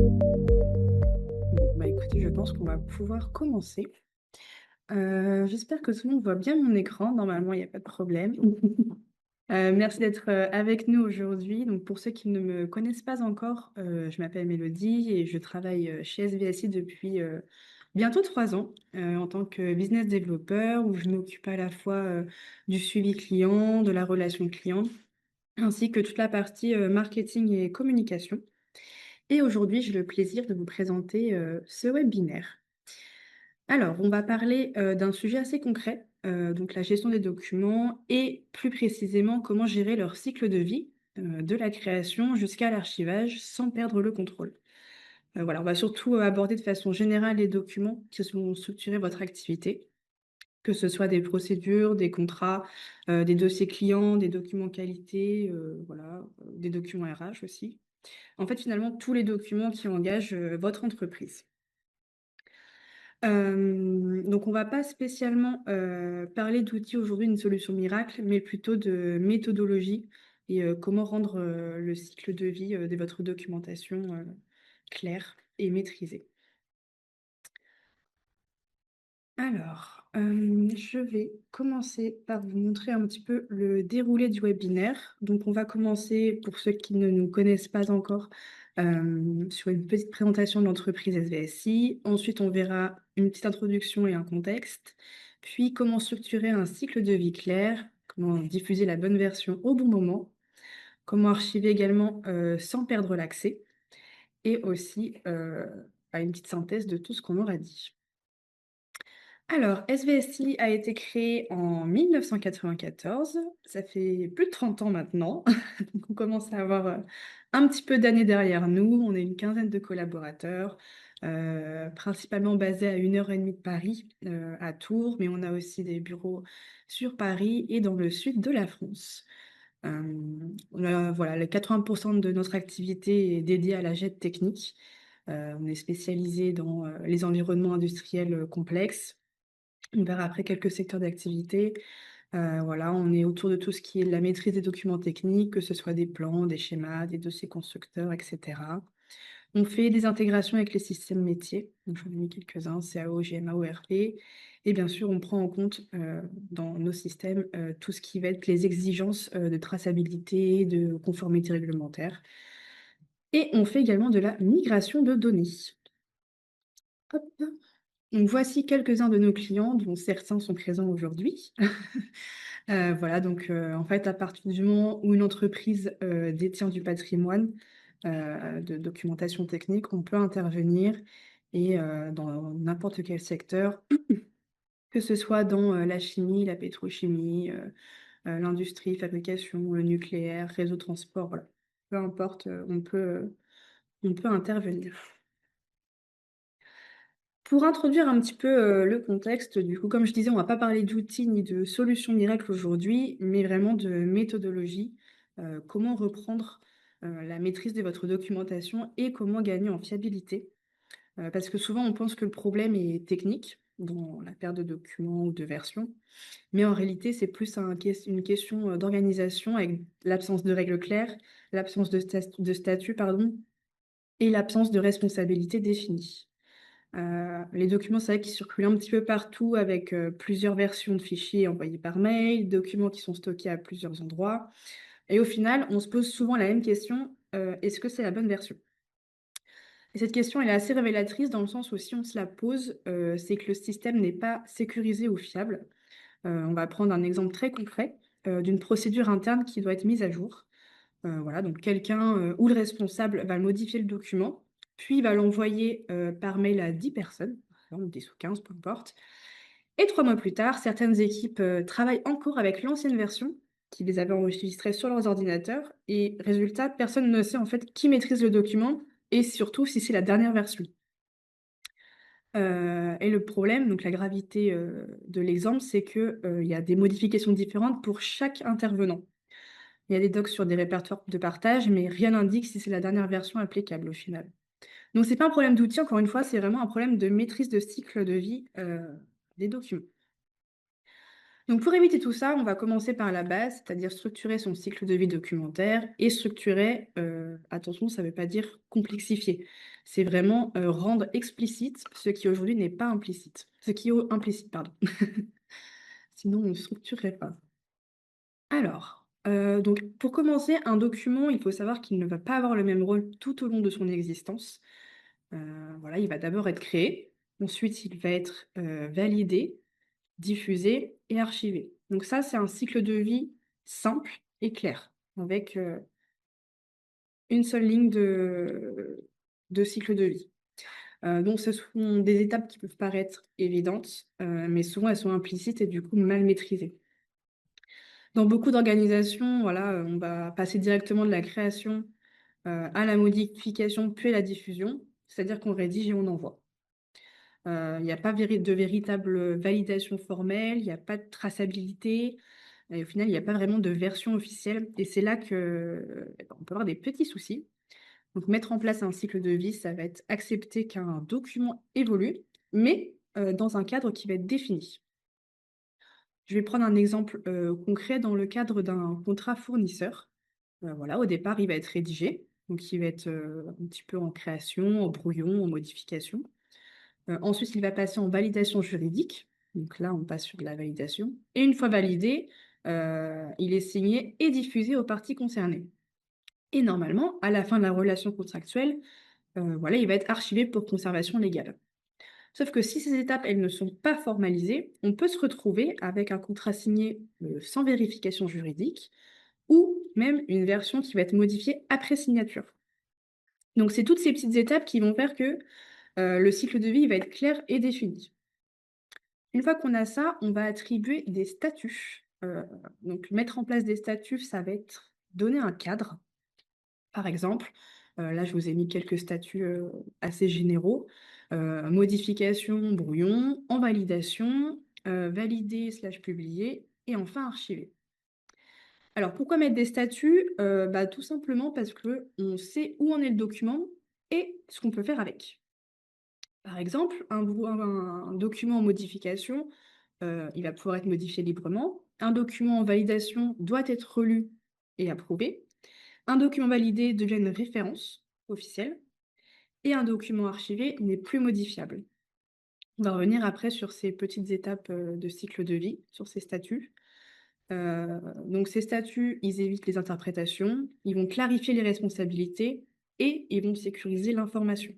Bon, bah, écoutez, je pense qu'on va pouvoir commencer. J'espère que tout le monde voit bien mon écran. Normalement, il y a pas de problème. Merci d'être, avec nous aujourd'hui. Donc pour ceux qui ne me connaissent pas encore, je m'appelle Mélodie et je travaille, chez SVSI depuis, bientôt 3 ans, en tant que business développeur où je m'occupe à la fois, du suivi client, de la relation client, ainsi que toute la partie, marketing et communication. Et aujourd'hui, j'ai le plaisir de vous présenter, ce webinaire. Alors, on va parler, d'un sujet assez concret, donc la gestion des documents et plus précisément comment gérer leur cycle de vie, de la création jusqu'à l'archivage sans perdre le contrôle. Voilà, on va surtout, aborder de façon générale les documents qui vont structurer votre activité, que ce soit des procédures, des contrats, des dossiers clients, des documents qualité, voilà, des documents RH aussi. En fait, finalement, tous les documents qui engagent, votre entreprise. Donc on va pas spécialement, parler d'outils aujourd'hui, une solution miracle, mais plutôt de méthodologie et comment rendre, le cycle de vie, de votre documentation, clair et maîtrisé. Alors, je vais commencer par vous montrer un petit peu le déroulé du webinaire. Donc on va commencer, pour ceux qui ne nous connaissent pas encore, sur une petite présentation de l'entreprise SVSI. Ensuite, on verra une petite introduction et un contexte, puis comment structurer un cycle de vie clair, comment diffuser la bonne version au bon moment, comment archiver également, sans perdre l'accès et aussi, une petite synthèse de tout ce qu'on aura dit. Alors, SVSI a été créé en 1994, ça fait plus de 30 ans maintenant, donc on commence à avoir, un petit peu d'années derrière nous. On est une quinzaine de collaborateurs, principalement basés à 1 heure et demie de Paris, à Tours, mais on a aussi des bureaux sur Paris et dans le sud de la France. On a voilà, les 80 de notre activité est dédiée à la gette technique. On est spécialisé dans, les environnements industriels, complexes. On verra après quelques secteurs d'activité. Voilà, on est autour de tout ce qui est de la maîtrise des documents techniques, que ce soit des plans, des schémas, des dossiers constructeurs, et cetera. On fait des intégrations avec les systèmes métiers, donc j'en ai mis quelques-uns, CAO, GMA, ORP. Et bien sûr, on prend en compte, dans nos systèmes, tout ce qui va être les exigences, de traçabilité, de conformité réglementaire. Et on fait également de la migration de données. Hop! Donc voici quelques-uns de nos clients, dont certains sont présents aujourd'hui. Voilà, donc en fait, à partir du moment où une entreprise, détient du patrimoine, de documentation technique, on peut intervenir et dans n'importe quel secteur, que ce soit dans, la chimie, la pétrochimie, l'industrie, fabrication, le nucléaire, réseau transport, voilà. Peu importe, on peut intervenir. Pour introduire un petit peu, le contexte, du coup, comme je disais, on va pas parler d'outils ni de solutions miracles aujourd'hui, mais vraiment de méthodologie. Comment reprendre, la maîtrise de votre documentation et comment gagner en fiabilité. Parce que souvent on pense que le problème est technique, dans la perte de documents ou de versions, mais en réalité c'est plus une question, d'organisation avec l'absence de règles claires, l'absence de statut, pardon, et l'absence de responsabilité définie. Les documents, c'est vrai qu'ils circulent un petit peu partout avec, plusieurs versions de fichiers envoyés par mail, documents qui sont stockés à plusieurs endroits et au final, on se pose souvent la même question, «Est-ce que c'est la bonne version?» Et cette question, elle est assez révélatrice dans le sens où si on se la pose, c'est que le système n'est pas sécurisé ou fiable. On va prendre un exemple très concret, d'une procédure interne qui doit être mise à jour. Voilà, donc quelqu'un, ou le responsable va modifier le document, puis va l'envoyer, par mail à 10 personnes, par exemple 10 ou 15, peu importe. Et 3 mois plus tard, certaines équipes, travaillent encore avec l'ancienne version, qui les avait enregistrées sur leurs ordinateurs et résultat, personne ne sait en fait qui maîtrise le document et surtout si c'est la dernière version. Et le problème, donc la gravité, de l'exemple, c'est que, il y a des modifications différentes pour chaque intervenant. Il y a des docs sur des répertoires de partage, mais rien n'indique si c'est la dernière version applicable au final. Donc c'est pas un problème d'outil, encore une fois, c'est vraiment un problème de maîtrise de cycle de vie, des documents. Donc pour éviter tout ça, on va commencer par la base, c'est-à-dire structurer son cycle de vie documentaire et structurer, attention, ça ne veut pas dire complexifier. C'est vraiment, rendre explicite ce qui aujourd'hui n'est pas implicite. Ce qui est au implicite, pardon. Sinon on ne structurerait pas. Alors, donc pour commencer, un document, il faut savoir qu'il ne va pas avoir le même rôle tout au long de son existence. Voilà, il va d'abord être créé, ensuite il va être, validé, diffusé et archivé. Donc ça, c'est un cycle de vie simple et clair, avec, une seule ligne de cycle de vie. Donc ce sont des étapes qui peuvent paraître évidentes, mais souvent elles sont implicites et du coup mal maîtrisées. Dans beaucoup d'organisations, voilà, on va passer directement de la création, à la modification, puis à la diffusion, c'est-à-dire qu'on rédige et on envoie. Il y a pas de véritable validation formelle, il y a pas de traçabilité et au final, il y a pas vraiment de version officielle et c'est là que, on peut avoir des petits soucis. Donc mettre en place un cycle de vie, ça va être accepter qu'un document évolue, mais dans un cadre qui va être défini. Je vais prendre un exemple, concret dans le cadre d'un contrat fournisseur. Voilà, au départ, il va être rédigé, donc il va être, un petit peu en création, en brouillon, en modification. Ensuite, il va passer en validation juridique, donc là, on passe sur de la validation et une fois validé, il est signé et diffusé aux parties concernées et normalement, à la fin de la relation contractuelle, voilà, il va être archivé pour conservation légale. Sauf que si ces étapes, elles ne sont pas formalisées, on peut se retrouver avec un contrat signé, sans vérification juridique ou même une version qui va être modifiée après signature. Donc c'est toutes ces petites étapes qui vont faire que, le cycle de vie, il va être clair et défini. Une fois qu'on a ça, on va attribuer des statuts. Donc mettre en place des statuts, ça va être donner un cadre. Par exemple, là je vous ai mis quelques statuts, assez généraux. Modification, brouillon, en validation, validé/publié et enfin archivé. Alors pourquoi mettre des statuts? Bah, tout simplement parce qu'on sait où en est le document et ce qu'on peut faire avec. Par exemple, un document en modification, il va pouvoir être modifié librement. Un document en validation doit être relu et approuvé. Un document validé devient une référence officielle et un document archivé n'est plus modifiable. On va revenir après sur ces petites étapes, de cycle de vie, sur ces statuts. Donc ces statuts, ils évitent les interprétations, ils vont clarifier les responsabilités et ils vont sécuriser l'information.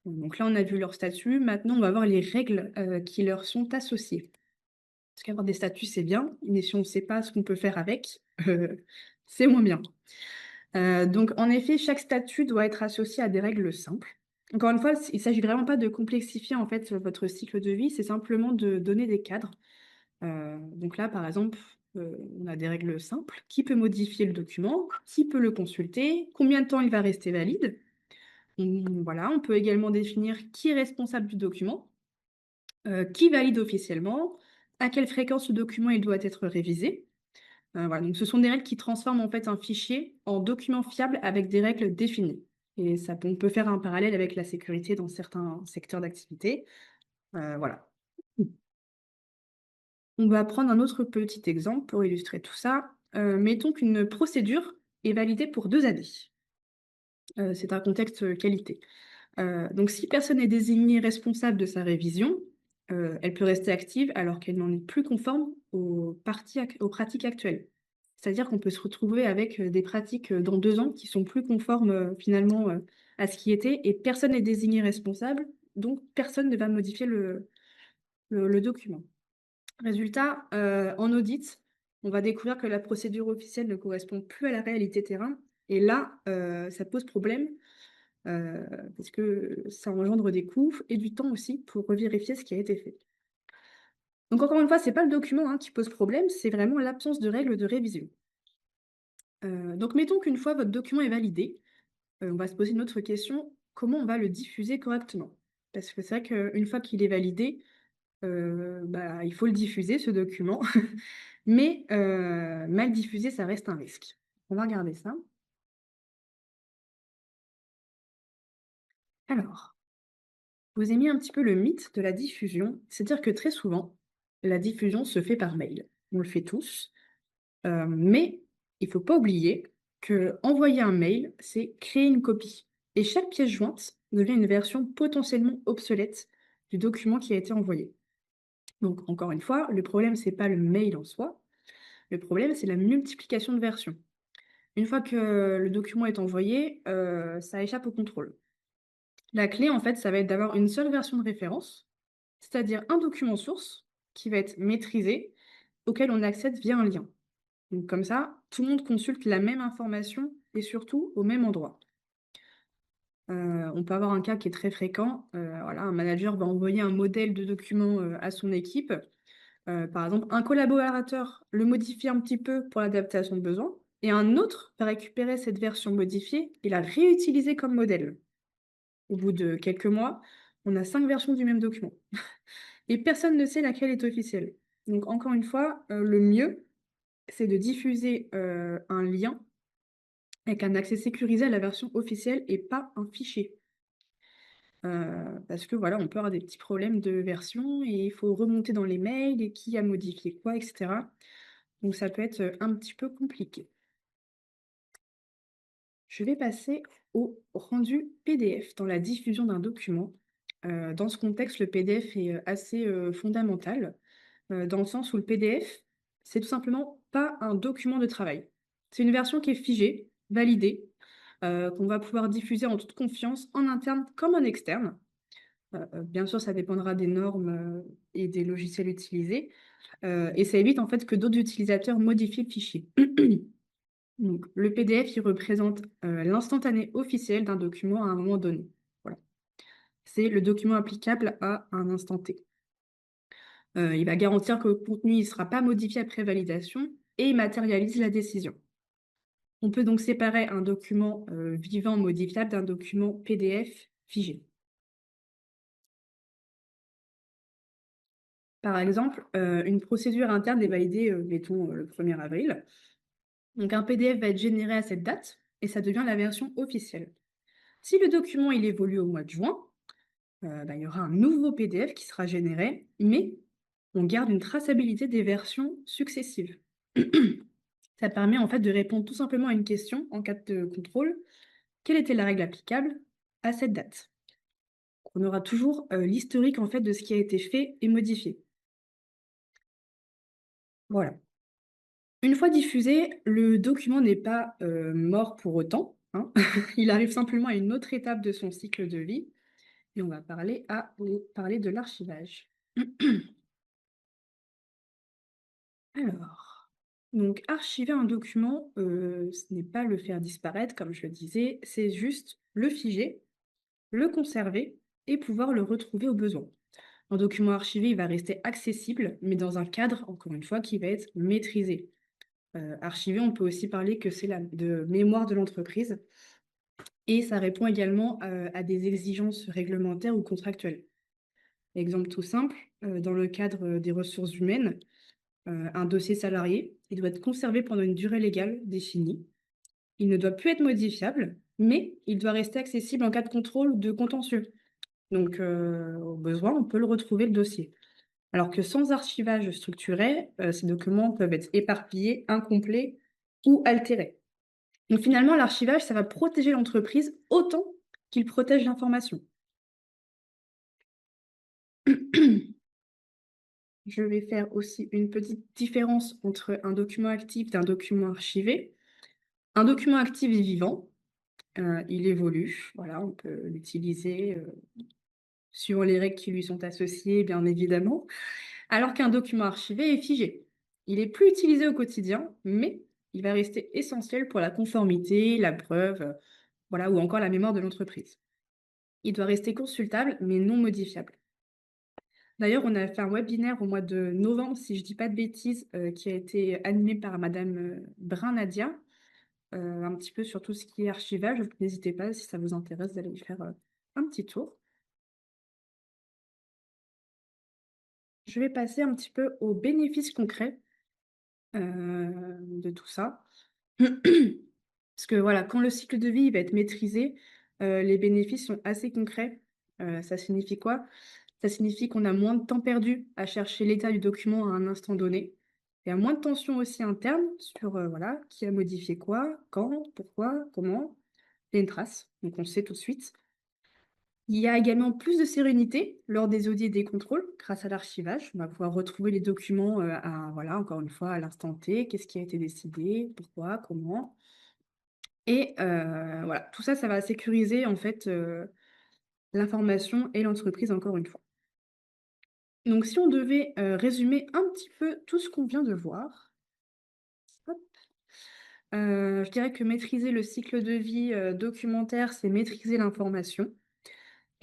Donc là, on a vu leur statut. Maintenant, on va voir les règles, qui leur sont associées. Parce qu'avoir des statuts, c'est bien, mais si on ne sait pas ce qu'on peut faire avec, c'est moins bien. Donc en effet, chaque statut doit être associé à des règles simples. Encore une fois, il ne s'agit vraiment pas de complexifier, en fait, votre cycle de vie, c'est simplement de donner des cadres. Donc là, par exemple, on a des règles simples. Qui peut modifier le document? Qui peut le consulter? Combien de temps il va rester valide? Voilà, on peut également définir qui est responsable du document, qui valide officiellement, à quelle fréquence ce document il doit être révisé. Voilà, donc ce sont des règles qui transforment en fait un fichier en document fiable avec des règles définies. Et ça, on peut faire un parallèle avec la sécurité dans certains secteurs d'activité. Voilà. On va prendre un autre petit exemple pour illustrer tout ça. Mettons qu'une procédure est validée pour 2 années. C'est un contexte, qualité. Donc si personne n'est désigné responsable de sa révision, elle peut rester active alors qu'elle n'en est plus conforme aux pratiques actuelles. C'est-à-dire qu'on peut se retrouver avec, des pratiques, dans 2 ans qui sont plus conformes, finalement, à ce qui était et personne n'est désigné responsable, donc personne ne va modifier le document. Résultat, en audit, on va découvrir que la procédure officielle ne correspond plus à la réalité terrain et là, ça pose problème, heu, parce que ça engendre des coûts et du temps aussi pour revérifier ce qui a été fait. Donc encore une fois, c'est pas le document, hein, qui pose problème, c'est vraiment l'absence de règles de révision. Donc mettons qu'une fois votre document est validé, on va se poser une autre question: comment on va le diffuser correctement? Parce que c'est vrai qu'une fois qu'il est validé, bah, il faut le diffuser ce document, mais mal diffusé, ça reste un risque. On va regarder ça. Alors, je vous ai mis un petit peu le mythe de la diffusion, c'est-à-dire que très souvent, la diffusion se fait par mail. On le fait tous, mais il faut pas oublier que envoyer un mail, c'est créer une copie. et chaque pièce jointe devient une version potentiellement obsolète du document qui a été envoyé. Donc, encore une fois, le problème, c'est pas le mail en soi, le problème, c'est la multiplication de versions. Une fois que le document est envoyé, ça échappe au contrôle. La clé, en fait, ça va être d'avoir une seule version de référence, c'est-à-dire un document source qui va être maîtrisé, auquel on accède via un lien. Donc comme ça, tout le monde consulte la même information et surtout au même endroit. On peut avoir un cas qui est très fréquent. Voilà, un manager va envoyer un modèle de document à son équipe. Par exemple, un collaborateur le modifie un petit peu pour l'adapter à son besoin, et un autre va récupérer cette version modifiée et la réutiliser comme modèle. Au bout de quelques mois, on a 5 versions du même document. Et personne ne sait laquelle est officielle. Donc encore une fois, le mieux, c'est de diffuser un lien avec un accès sécurisé à la version officielle et pas un fichier. Parce que voilà, on peut avoir des petits problèmes de version et il faut remonter dans les mails et qui a modifié quoi, et cetera. Donc ça peut être, un petit peu compliqué. Je vais passer au rendu PDF dans la diffusion d'un document. Dans ce contexte, le PDF est, assez, fondamental, dans le sens où le PDF, c'est tout simplement pas un document de travail. C'est une version qui est figée, validée, qu'on va pouvoir diffuser en toute confiance, en interne comme en externe. Bien sûr, ça dépendra des normes, et des logiciels utilisés, et ça évite en fait que d'autres utilisateurs modifient le fichier. Donc le PDF, il représente, l'instantané officiel d'un document à un moment donné. Voilà. C'est le document applicable à un instant T. Il va garantir que le contenu ne sera pas modifié après validation et il matérialise la décision. On peut donc séparer un document, vivant modifiable d'un document PDF figé. Par exemple, une procédure interne est validée, mettons, le 1er avril. Donc un PDF va être généré à cette date et ça devient la version officielle. Si le document il évolue au mois de juin, bah, il y aura un nouveau PDF qui sera généré, mais on garde une traçabilité des versions successives. Ça permet en fait de répondre tout simplement à une question en cas de contrôle. Quelle était la règle applicable à cette date? On aura toujours l'historique en fait de ce qui a été fait et modifié. Voilà. Une fois diffusé, le document n'est pas mort pour autant, hein. Il arrive simplement à une autre étape de son cycle de vie et on va parler de l'archivage. Alors, donc archiver un document, ce n'est pas le faire disparaître comme je le disais, c'est juste le figer, le conserver et pouvoir le retrouver au besoin. Un document archivé, il va rester accessible, mais dans un cadre, encore une fois, qui va être maîtrisé. Archivé, on peut aussi parler que c'est la de mémoire de l'entreprise et ça répond également, à des exigences réglementaires ou contractuelles. Exemple tout simple, dans le cadre, des ressources humaines, un dossier salarié, il doit être conservé pendant une durée légale définie. Il ne doit plus être modifiable, mais il doit rester accessible en cas de contrôle ou de contentieux. Donc, au besoin, on peut le retrouver le dossier. Alors que sans archivage structuré, ces documents peuvent être éparpillés, incomplets ou altérés. Donc finalement, l'archivage, ça va protéger l'entreprise autant qu'il protège l'information. Je vais faire aussi une petite différence entre un document actif d'un document archivé. Un document actif est vivant, il évolue, voilà, on peut l'utiliser, suivant les règles qui lui sont associées, bien évidemment. Alors qu'un document archivé est figé. Il est plus utilisé au quotidien, mais il va rester essentiel pour la conformité, la preuve, voilà, ou encore la mémoire de l'entreprise. Il doit rester consultable, mais non modifiable. D'ailleurs, on a fait un webinaire au mois de novembre, si je dis pas de bêtises, qui a été animé par madame, Brun Nadia, un petit peu sur tout ce qui est archivage. Donc n'hésitez pas, si ça vous intéresse, d'aller y faire, un petit tour. Je vais passer un petit peu aux bénéfices concrets, de tout ça. Parce que voilà, quand le cycle de vie va être maîtrisé, les bénéfices sont assez concrets. Ça signifie quoi? Ça signifie qu'on a moins de temps perdu à chercher l'état du document à un instant donné. Il y a moins de tension aussi interne sur, voilà, qui a modifié quoi, quand, pourquoi, comment. il y a une trace, donc on le sait tout de suite. Il y a également plus de sérénité lors des audits et des contrôles grâce à l'archivage. On va pouvoir retrouver les documents, voilà, encore une fois, à l'instant T. Qu'est-ce qui a été décidé? Pourquoi? Comment? Et voilà, tout ça, ça va sécuriser, en fait, l'information et l'entreprise, encore une fois. Donc si on devait, résumer un petit peu tout ce qu'on vient de voir, hop, je dirais que maîtriser le cycle de vie, documentaire, c'est maîtriser l'information.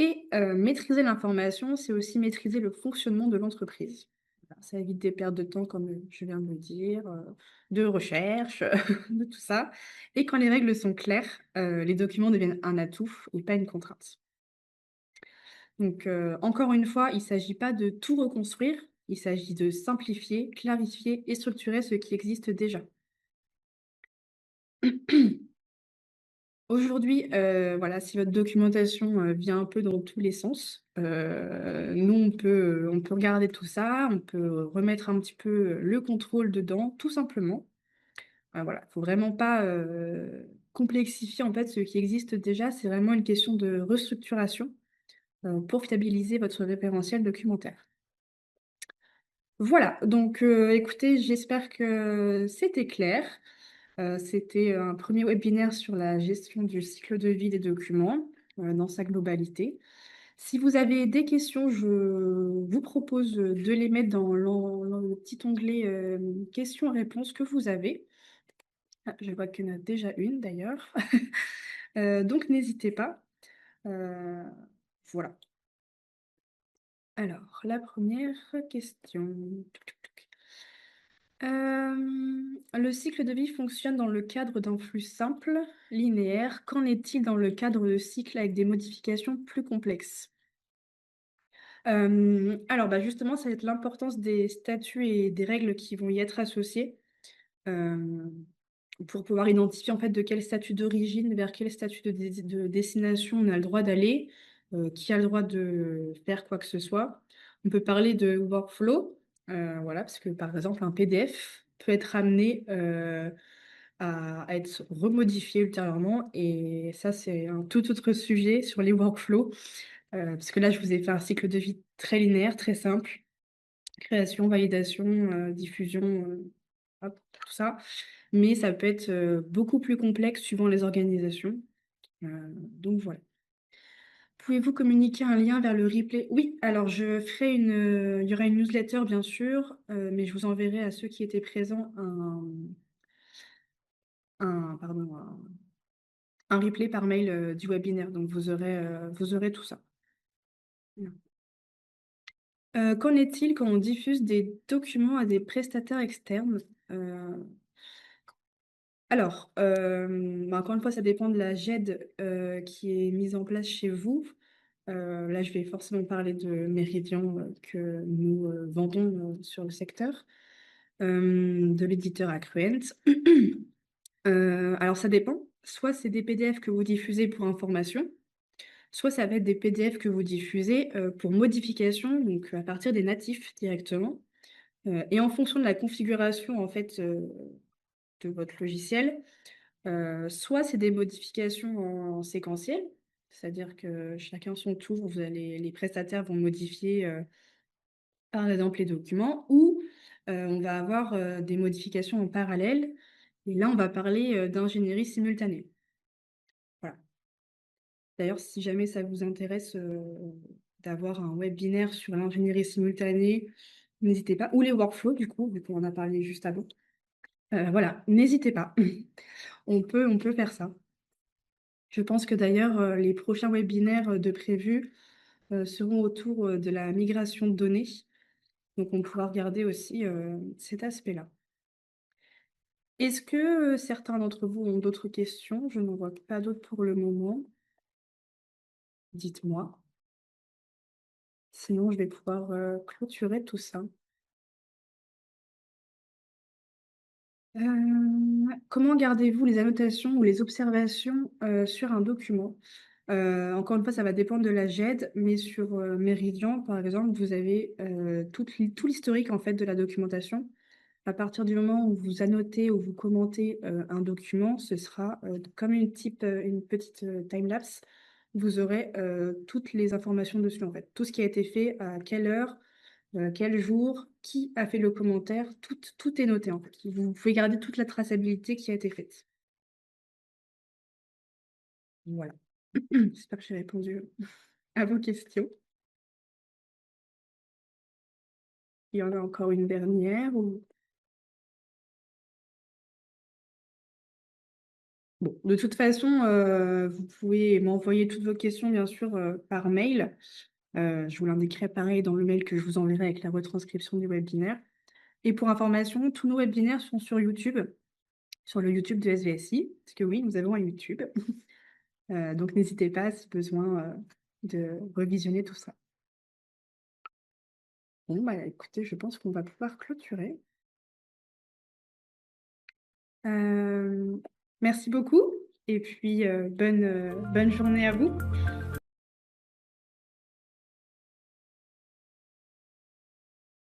Et maîtriser l'information, c'est aussi maîtriser le fonctionnement de l'entreprise. Voilà, ça évite des pertes de temps comme, je viens de le dire, de recherche, de tout ça. Et quand les règles sont claires, les documents deviennent un atout et pas une contrainte. Donc encore une fois, il ne s'agit pas de tout reconstruire, il s'agit de simplifier, clarifier et structurer ce qui existe déjà. Aujourd'hui, voilà, si votre documentation, vient un peu dans tous les sens, nous on peut regarder tout ça, on peut remettre un petit peu, le contrôle dedans, tout simplement. Voilà, faut vraiment pas, complexifier en fait ce qui existe déjà, c'est vraiment une question de restructuration, pour fiabiliser votre référentiel documentaire. Voilà, donc écoutez, j'espère que c'était clair. C'était un premier webinaire sur la gestion du cycle de vie des documents, dans sa globalité. Si vous avez des questions, je vous propose, de les mettre dans le petit onglet, questions-réponses que vous avez. Ah, je vois qu'il y en a déjà une d'ailleurs. Donc n'hésitez pas. Heu, voilà. Alors, la première question. Le cycle de vie fonctionne dans le cadre d'un flux simple, linéaire. Qu'en est-il dans le cadre de cycles avec des modifications plus complexes? Alors, bah, justement, ça va être l'importance des statuts et des règles qui vont y être associées, hem, pour pouvoir identifier, en fait, de quel statut d'origine vers quel statut de destination on a le droit d'aller, qui a le droit de faire quoi que ce soit. On peut parler de workflow, voilà, parce que, par exemple, un PDF peut être amené, à être remodifié ultérieurement et ça, c'est un tout autre sujet sur les workflows. Parce que là, je vous ai fait un cycle de vie très linéaire, très simple. Création, validation, diffusion, hop, tout ça. Mais ça peut être, beaucoup plus complexe suivant les organisations. Donc voilà. Pouvez-vous communiquer un lien vers le replay? Oui, alors je ferai il y aura une newsletter bien sûr, mais je vous enverrai à ceux qui étaient présents pardon, un replay par mail, du webinaire. Donc vous aurez tout ça. Qu'en est-il quand on diffuse des documents à des prestataires externes? Heu, alors, bah, encore une fois, ça dépend de la GED, qui est mise en place chez vous. Là, je vais forcément parler de Meridian, que nous, vendons, sur le secteur, de l'éditeur Accruent. Alors ça dépend. Soit c'est des PDF que vous diffusez pour information, soit ça va être des PDF que vous diffusez, pour modification, donc à partir des natifs directement. Et en fonction de la configuration, en fait, de votre logiciel, soit c'est des modifications en séquentiel, c'est-à-dire que chacun son tour, les prestataires vont modifier, par exemple les documents ou, on va avoir, des modifications en parallèle et là on va parler, d'ingénierie simultanée. Voilà. D'ailleurs, si jamais ça vous intéresse, d'avoir un webinaire sur l'ingénierie simultanée, n'hésitez pas ou les workflows du coup, vu qu'on en a parlé juste avant. Voilà, n'hésitez pas. On peut faire ça. Je pense que d'ailleurs, les prochains webinaires, de prévus, seront autour, de la migration de données. Donc on pourra regarder aussi, cet aspect-là. Est-ce que, certains d'entre vous ont d'autres questions? Je n'en vois pas d'autres pour le moment. Dites-moi. Sinon je vais pouvoir, clôturer tout ça. Comment gardez-vous les annotations ou les observations, sur un document? Encore une fois, ça va dépendre de la GED, mais sur, Meridian, par exemple, vous avez, tout l'historique, en fait, de la documentation. À partir du moment où vous annotez ou vous commentez, un document, ce sera, comme une petite, time lapse. Vous aurez, toutes les informations dessus, en fait. Tout ce qui a été fait, à quelle heure, quel jour, qui a fait le commentaire, tout est noté, en fait. Vous pouvez garder toute la traçabilité qui a été faite. Voilà. J'espère que j'ai répondu à vos questions. Il y en a encore une dernière ou bon, de toute façon, vous pouvez m'envoyer toutes vos questions, bien sûr, par mail. Je vous l'indiquerai pareil dans le mail que je vous enverrai avec la retranscription du webinaire et pour information, tous nos webinaires sont sur YouTube, sur le YouTube de SVSI, parce que oui, nous avons un YouTube. Donc n'hésitez pas si besoin, de revisionner tout ça. Bon, bah, écoutez, je pense qu'on va pouvoir clôturer. Hem, Merci beaucoup et puis, bonne journée à vous.